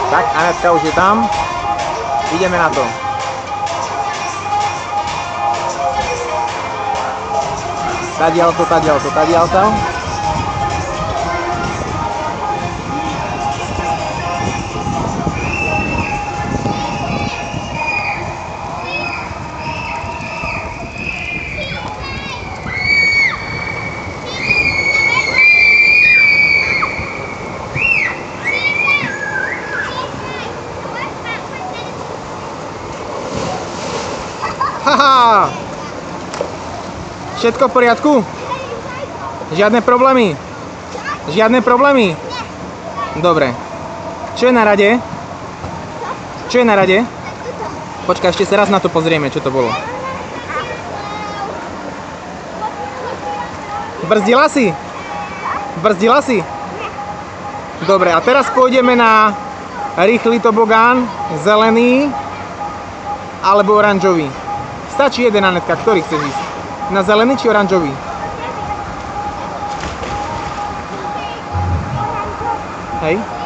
Tak, Anetka už je tam. Ideme na to. Tadiaľto, tadiaľto, tadiaľto. Haha! Všetko v poriadku? Žiadne problémy? Žiadne problémy? Dobre. Čo je na rade? Čo je na rade? Počkaj, ešte sa raz na to pozrieme, čo to bolo. Brzdila si? Brzdila si? Dobre, a teraz pôjdeme na rýchly tobogán, zelený alebo oranžový. Stačí jeden, Anetka, ktorý chceš ísť? Na zelený či oranžový? Hej?